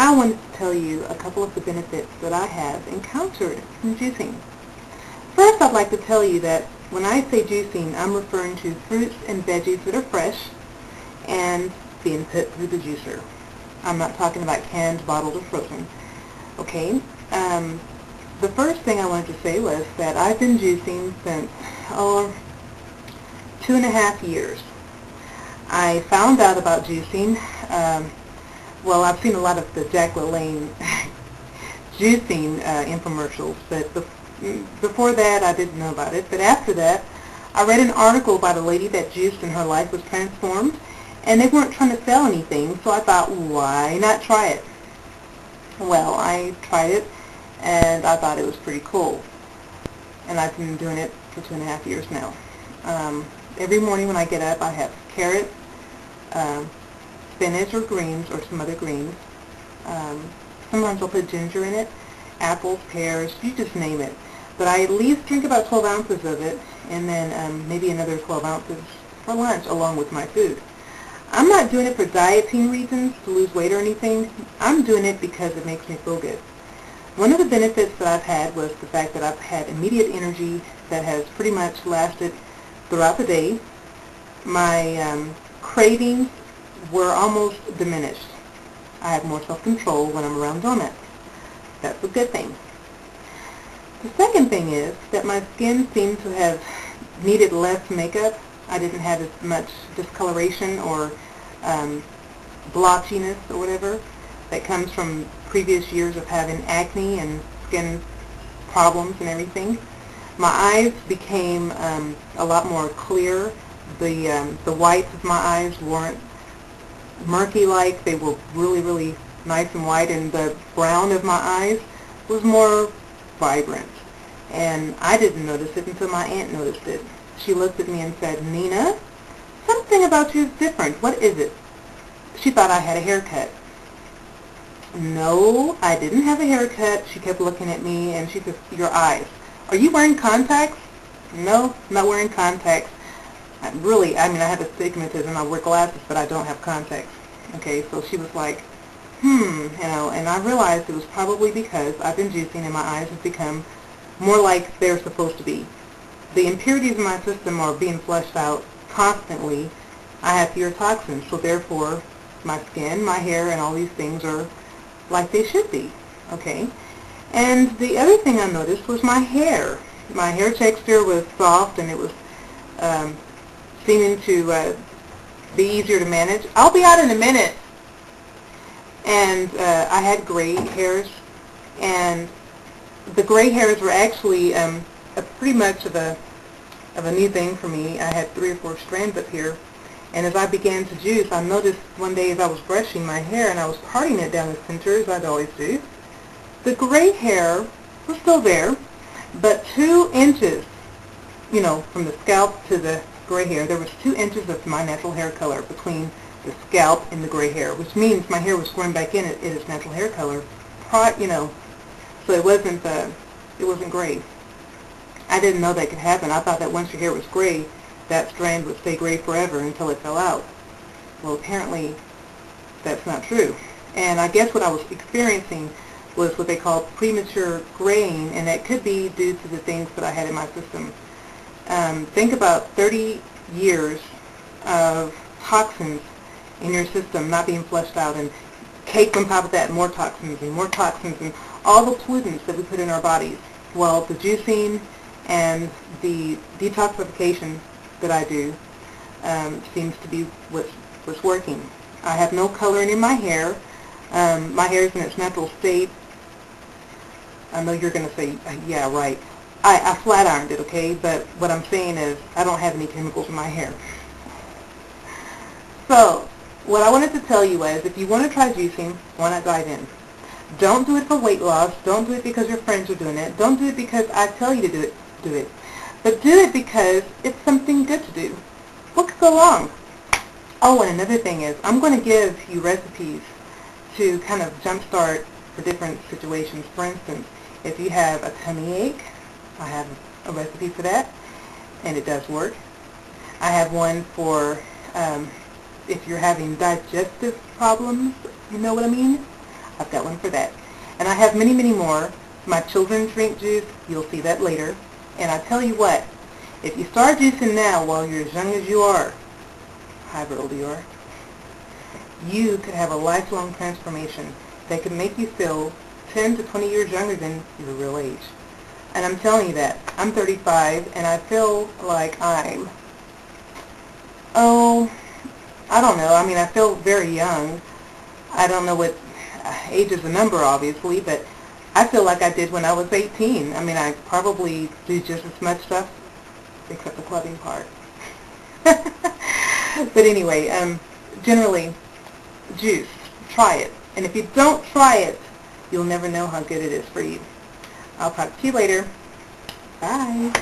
I wanted to tell you a couple of the benefits that I have encountered from juicing. First, I'd like to tell you that when I say juicing, I'm referring to fruits and veggies that are fresh and being put through the juicer. I'm not talking about canned, bottled, or frozen. Okay? The first thing I wanted to say was that I've been juicing since, 2.5 years. I found out about juicing, well, I've seen a lot of the Jack LaLanne juicing infomercials, but before that I didn't know about it. But after that, I read an article about a lady that juiced and her life was transformed, and they weren't trying to sell anything, so I thought, why not try it? Well, I tried it, and I thought it was pretty cool, and I've been doing it for 2.5 years now. Every morning when I get up, I have carrots, spinach or greens or some other greens. Sometimes I'll put ginger in it, apples, pears, you just name it. But I at least drink about 12 ounces of it, and then maybe another 12 ounces for lunch along with my food. I'm not doing it for dieting reasons, to lose weight or anything. I'm doing it because it makes me feel good. One of the benefits that I've had was the fact that I've had immediate energy that has pretty much lasted throughout the day. My cravings were almost diminished. I have more self-control when I'm around donuts. That's a good thing. The second thing is that my skin seemed to have needed less makeup. I didn't have as much discoloration or blotchiness or whatever that comes from previous years of having acne and skin problems and everything. My eyes became a lot more clear. The whites of my eyes weren't murky-like. They were really, really nice and white, and the brown of my eyes was more vibrant. And I didn't notice it until my aunt noticed it. She looked at me and said, "Nina, something about you is different. What is it?" She thought I had a haircut. No, I didn't have a haircut. She kept looking at me, and she said, "Your eyes. Are you wearing contacts?" No, I'm not wearing contacts. I have astigmatism. I wear glasses, but I don't have contacts. Okay, so she was like, and I realized it was probably because I've been juicing and my eyes have become more like they're supposed to be. The impurities in my system are being flushed out constantly. I have fewer toxins, so therefore my skin, my hair, and all these things are like they should be. Okay? And the other thing I noticed was my hair. My hair texture was soft, and it was seeming to be easier to manage. I'll be out in a minute. And I had gray hairs, and the gray hairs were actually pretty much of a new thing for me. I had 3 or 4 strands up here, and as I began to juice, I noticed one day as I was brushing my hair and I was parting it down the center, as I'd always do, the gray hair was still there, but 2 inches, from the scalp to the gray hair, there was 2 inches of my natural hair color between the scalp and the gray hair, which means my hair was growing back in its natural hair color, so it wasn't gray. I didn't know that could happen. I thought that once your hair was gray, that strand would stay gray forever until it fell out. Well, apparently that's not true. And I guess what I was experiencing was what they call premature graying, and that could be due to the things that I had in my system. Think about 30 years of toxins in your system not being flushed out, and caked on top of that more toxins and all the pollutants that we put in our bodies. Well, the juicing and the detoxification that I do seems to be what's working. I have no coloring in my hair. My hair is in its natural state. I know you're going to say, yeah, right. I flat ironed it, okay? But what I'm saying is I don't have any chemicals in my hair. So what I wanted to tell you is, if you want to try juicing, why not dive in? Don't do it for weight loss. Don't do it because your friends are doing it. Don't do it because I tell you to do it. But do it because it's something good to do. What could go wrong? Oh, and another thing is, I'm going to give you recipes to kind of jumpstart for different situations. For instance, if you have a tummy ache, I have a recipe for that, and it does work. I have one for if you're having digestive problems, you know what I mean? I've got one for that. And I have many, many more. My children drink juice. You'll see that later. And I tell you what, if you start juicing now while you're as young as you are, however old you are, you could have a lifelong transformation that could make you feel 10 to 20 years younger than your real age. And I'm telling you that. I'm 35, and I feel like I'm, I don't know. I mean, I feel very young. I don't know what age is a number, obviously, but I feel like I did when I was 18. I mean, I probably do just as much stuff, except the clubbing part. But anyway, generally, juice. Try it. And if you don't try it, you'll never know how good it is for you. I'll talk to you later. Bye.